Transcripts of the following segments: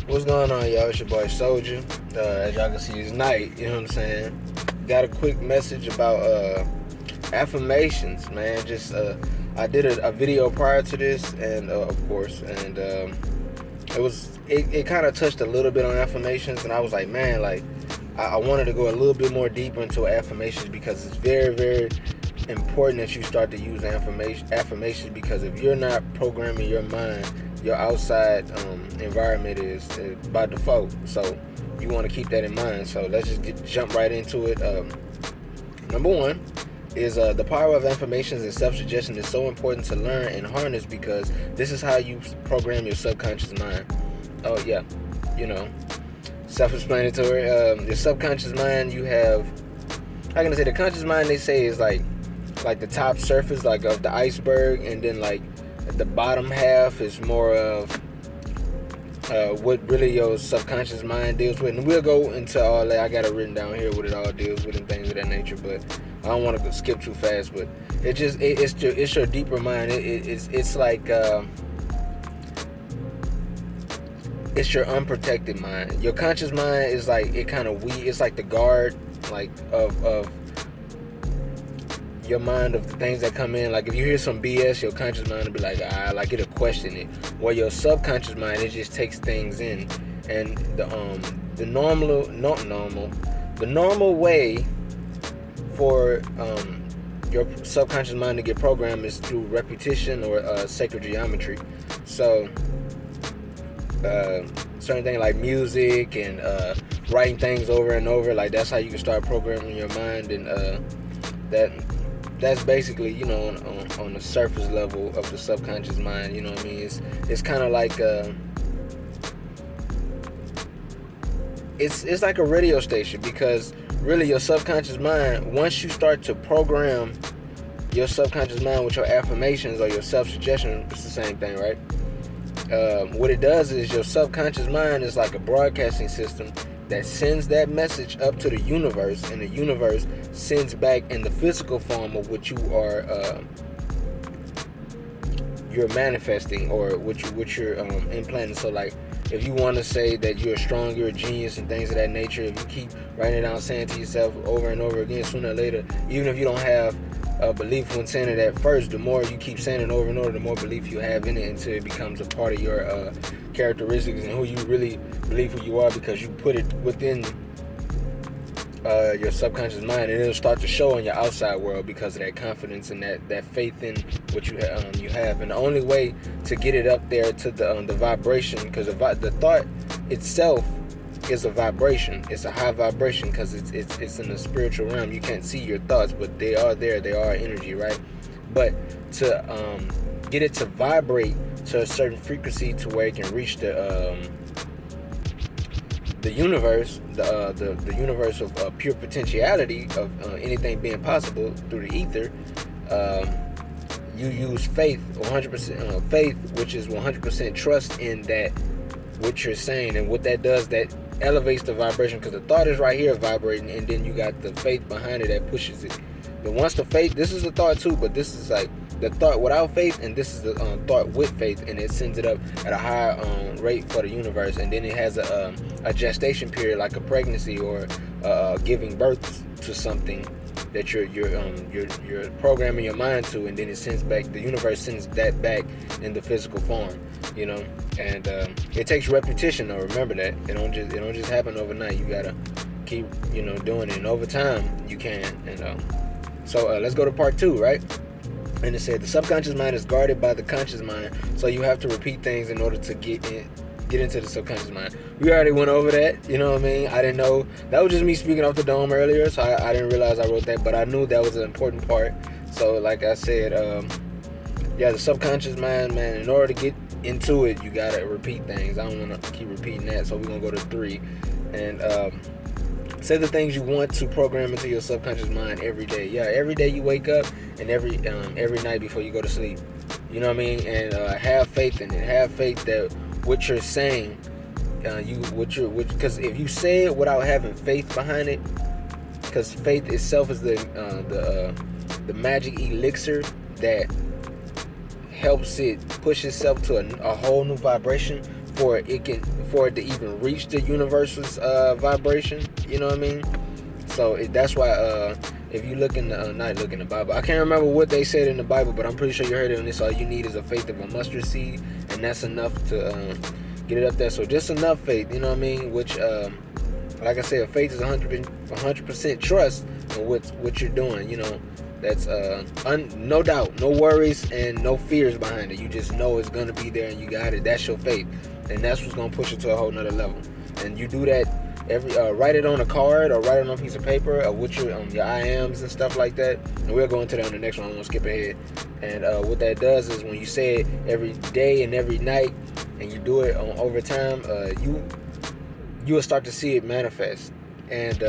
What's going on, y'all? It's your boy Soldier. As y'all can see, it's night. You know what I'm saying? Got a quick message about affirmations, man. Just I did a video prior to this, and of course, and it kind of touched a little bit on affirmations, and I was like, man, like I wanted to go a little bit more deeper into affirmations because it's very, very important that you start to use affirmations, because if you're not programming your mind, your outside environment is by default. So you want to keep that in mind. So let's just jump right into it. Number one is the power of affirmations and self-suggestion is so important to learn and harness, because this is how you program your subconscious mind. Oh yeah, you know, self-explanatory. Your subconscious mind, you have, how can I say, the conscious mind, they say, is like the top surface, like of the iceberg, and then like the bottom half is more of what really your subconscious mind deals with. And we'll go into all that. I got it written down here what it all deals with and things of that nature, but I don't want to skip too fast. But it's your deeper mind. It's like it's your unprotected mind. Your conscious mind is like, it kind of it's like the guard, like of your mind, of the things that come in. Like if you hear some BS, your conscious mind will be like, like it'll question it. While your subconscious mind, it just takes things in. And the normal way for your subconscious mind to get programmed is through repetition or sacred geometry. So certain things like music and writing things over and over, like that's how you can start programming your mind. And that's basically, you know, on the surface level of the subconscious mind. You know what I mean? It's kind of like it's like a radio station, because really your subconscious mind, once you start to program your subconscious mind with your affirmations or your self-suggestion, it's the same thing, right? What it does is your subconscious mind is like a broadcasting system that sends that message up to the universe, and the universe sends back in the physical form of what you are you're manifesting, or what you're implanting. So like if you want to say that you're strong, you're a genius, and things of that nature, if you keep writing it down, saying to yourself over and over again, sooner or later, even if you don't have belief when saying it at first, the more you keep saying it over and over, the more belief you have in it, until it becomes a part of your characteristics and who you really believe who you are, because you put it within your subconscious mind, and it'll start to show in your outside world because of that confidence and that faith in what you have. And the only way to get it up there to the vibration, because the thought itself is a vibration. It's a high vibration, because it's in the spiritual realm. You can't see your thoughts, but they are there. They are energy, right? But to get it to vibrate to a certain frequency to where it can reach the universe, the universe of pure potentiality of anything being possible through the ether, you use faith, 100% faith, which is 100% trust in that what you're saying. And what that does, that elevates the vibration, because the thought is right here vibrating, and then you got the faith behind it that pushes it. But once the faith, this is the thought too, but this is like the thought without faith, and this is the thought with faith, and it sends it up at a higher rate for the universe. And then it has a gestation period, like a pregnancy, or giving birth to something that you're programming your mind to, and then it sends back, the universe sends that back in the physical form, you know. And it takes repetition, though. Remember that it don't just happen overnight. You gotta keep, you know, doing it, and over time you can. And so let's go to part 2, right? And it said the subconscious mind is guarded by the conscious mind, so you have to repeat things in order to get into the subconscious mind. We already went over that, you know what I mean? I didn't know, that was just me speaking off the dome earlier, so I didn't realize I wrote that, but I knew that was an important part. So like I said, yeah, the subconscious mind, man, in order to get into it, you gotta repeat things. I don't want to keep repeating that, so we're gonna go to 3. And say the things you want to program into your subconscious mind every day. Yeah, every day you wake up, and every night before you go to sleep. You know what I mean? And have faith in it. Have faith that what you're saying, because if you say it without having faith behind it, because faith itself is the magic elixir that helps it push itself to a whole new vibration for it to even reach the universe's vibration. You know what I mean? So that's why if you look in the not look in the Bible, I can't remember what they said in the Bible, but I'm pretty sure you heard it on this. All you need is a faith of a mustard seed, and that's enough to get it up there. So just enough faith, you know what I mean? Which like I said, faith is 100% trust in what you're doing. You know, that's no doubt, no worries and no fears behind it. You just know it's gonna be there and you got it. That's your faith, and that's what's gonna push it to a whole nother level. And you do that write it on a card or write it on a piece of paper or with your I ams and stuff like that. And we'll go into that on the next one. I won't skip ahead. And what that does is when you say it every day and every night, and you do it over time, you will start to see it manifest. And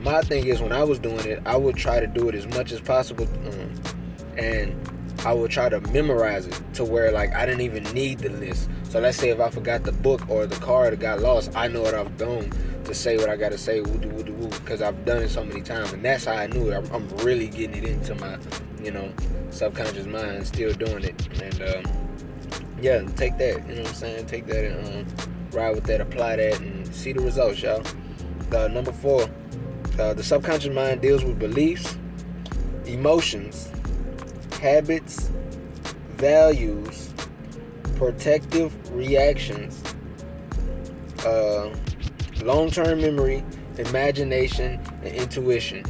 my thing is, when I was doing it, I would try to do it as much as possible, and I would try to memorize it to where like I didn't even need the list. So let's say if I forgot the book or the card or got lost, I know what I've done to say what I gotta say, because I've done it so many times, and that's how I knew it. I'm really getting it into my, subconscious mind, still doing it. And yeah, take that, you know what I'm saying? Take that and ride with that, apply that, and see the results, y'all. Number 4, the subconscious mind deals with beliefs, emotions, habits, values, protective reactions, long-term memory, imagination, and intuition.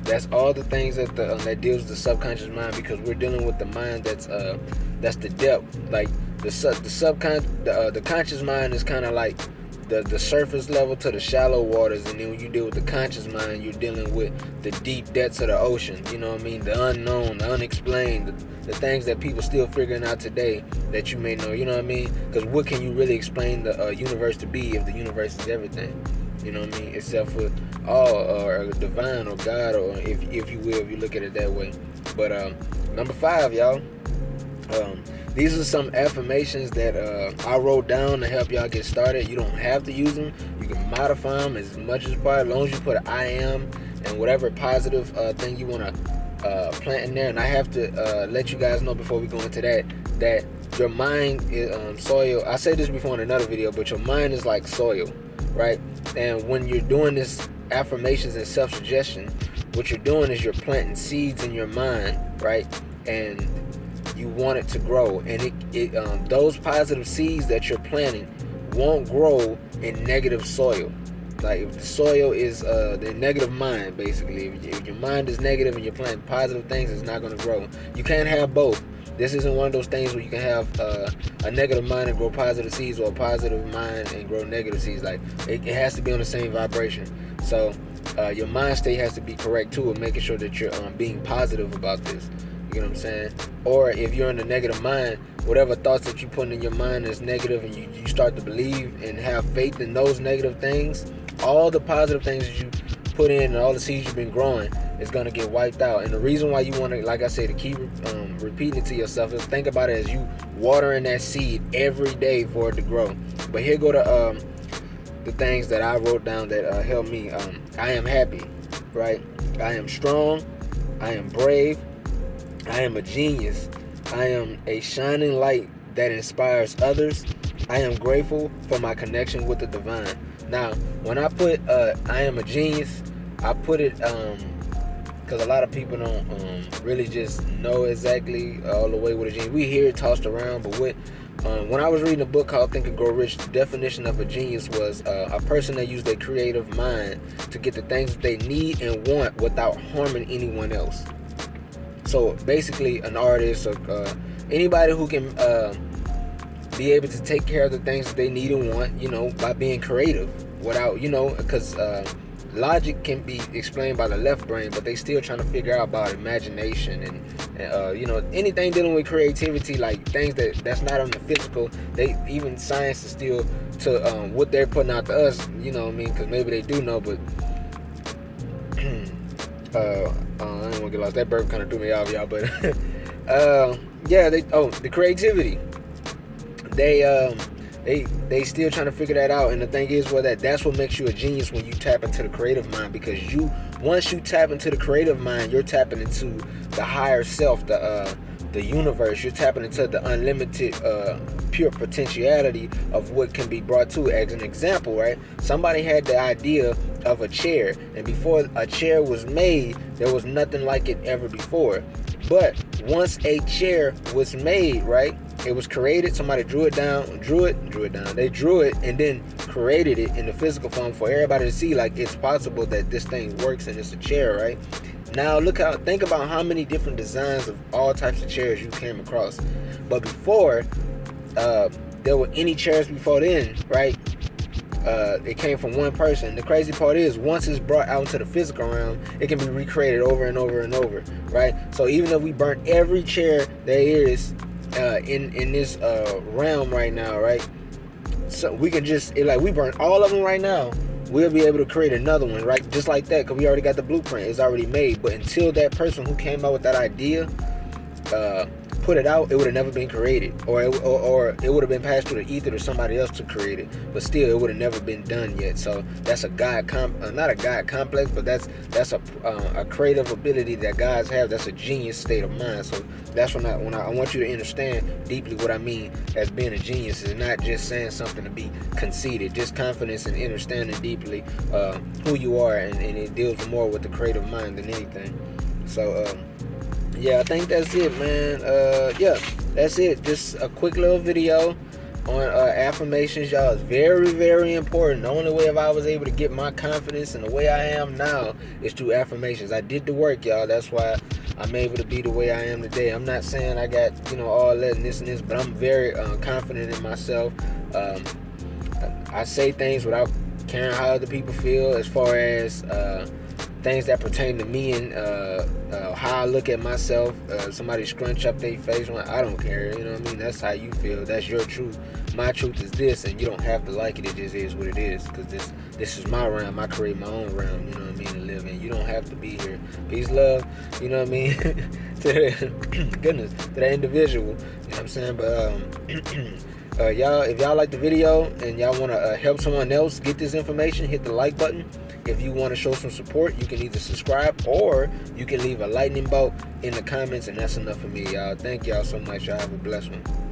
That's all the things that that deals with the subconscious mind, because we're dealing with the mind that's the depth. Like the conscious mind is kind of like the surface level to the shallow waters, and then when you deal with the conscious mind, you're dealing with the deep depths of the ocean. You know what I mean? The unknown, the unexplained, the things that people still figuring out today that you may know. You know what I mean? Because what can you really explain the universe to be if the universe is everything? You know what I mean? Except for all or divine or God, or if you will, if you look at it that way. But number 5, y'all. These are some affirmations that I wrote down to help y'all get started. You don't have to use them. You can modify them as much as possible, as long as you put I am and whatever positive thing you want to plant in there. And I have to let you guys know before we go into that your mind is soil. I said this before in another video, but your mind is like soil, right? And when you're doing this affirmations and self-suggestion, what you're doing is you're planting seeds in your mind, right? And you want it to grow, and those positive seeds that you're planting won't grow in negative soil. Like if the soil is the negative mind, basically, if your mind is negative and you're planting positive things, it's not going to grow. You can't have both. This isn't one of those things where you can have a negative mind and grow positive seeds, or a positive mind and grow negative seeds. Like it has to be on the same vibration. So your mind state has to be correct too, and making sure that you're being positive about this. You know what I'm saying? Or if you're in the negative mind, whatever thoughts that you put in your mind is negative, and you start to believe and have faith in those negative things, all the positive things that you put in and all the seeds you've been growing is going to get wiped out. And the reason why you want to, like I said, to keep repeating it to yourself is think about it as you watering that seed every day for it to grow. But here go the things that I wrote down that helped me. I am happy, right? I am strong. I am brave. I am a genius. I am a shining light that inspires others. I am grateful for my connection with the divine. Now, when I put I am a genius, I put it because a lot of people don't really just know exactly all the way what a genius. We hear it tossed around, but when I was reading a book called Think and Grow Rich, the definition of a genius was a person that used their creative mind to get the things that they need and want without harming anyone else. So basically, an artist or anybody who can be able to take care of the things that they need and want, by being creative without, because logic can be explained by the left brain, but they still trying to figure out about imagination and anything dealing with creativity, like things that's not on the physical. Even science is still to what they're putting out to us, you know what I mean? Because maybe they do know, but I don't want to get lost. That burp kind of threw me off, y'all. But the creativity. They still trying to figure that out. And the thing is, that's what makes you a genius when you tap into the creative mind, because once you tap into the creative mind, you're tapping into the higher self, the the universe. You're tapping into the unlimited pure potentiality of what can be brought to it. As an example, right? Somebody had the idea of a chair, and before a chair was made, there was nothing like it ever before. But once a chair was made, right, it was created. Somebody drew it down. They drew it and then created it in the physical form for everybody to see. Like, it's possible that this thing works and it's a chair, right? Now think about how many different designs of all types of chairs you came across. But before there were any chairs before then, right? It came from one person. The crazy part is, once it's brought out into the physical realm, it can be recreated over and over and over, right? So even if we burnt every chair there is in this realm right now, right? So we can just, we burn all of them right now, we'll be able to create another one, right? Just like that, because we already got the blueprint. It's already made. But until that person who came out with that idea put it out, it would have never been created, or it would have been passed through the ether to somebody else to create it. But still, it would have never been done yet. So that's a not a God complex, but that's a creative ability that guys have. That's a genius state of mind. So that's when I want you to understand deeply what I mean as being a genius is not just saying something to be conceited, just confidence and understanding deeply who you are, and it deals more with the creative mind than anything. So yeah, I think that's it, man. Yeah, that's it. Just a quick little video on affirmations, y'all. It's very, very important. The only way if I was able to get my confidence and the way I am now is through affirmations. I did the work, y'all. That's why I'm able to be the way I am today. I'm not saying I got, all that and this, but I'm very confident in myself. I say things without caring how other people feel, as far as things that pertain to me and how I look at myself. Somebody scrunch up their face, I don't care. You know what I mean? That's how you feel. That's your truth. My truth is this, and you don't have to like it. It just is what it is, because this is my realm. I create my own realm, you know what I mean, to live in. You don't have to be here. Peace, love, you know what I mean, to that individual, you know what I'm saying? But y'all, if y'all like the video and y'all want to help someone else get this information, hit the like button. If you want to show some support, you can either subscribe or you can leave a lightning bolt in the comments, and that's enough for me, y'all. Thank y'all so much. Y'all have a blessed one.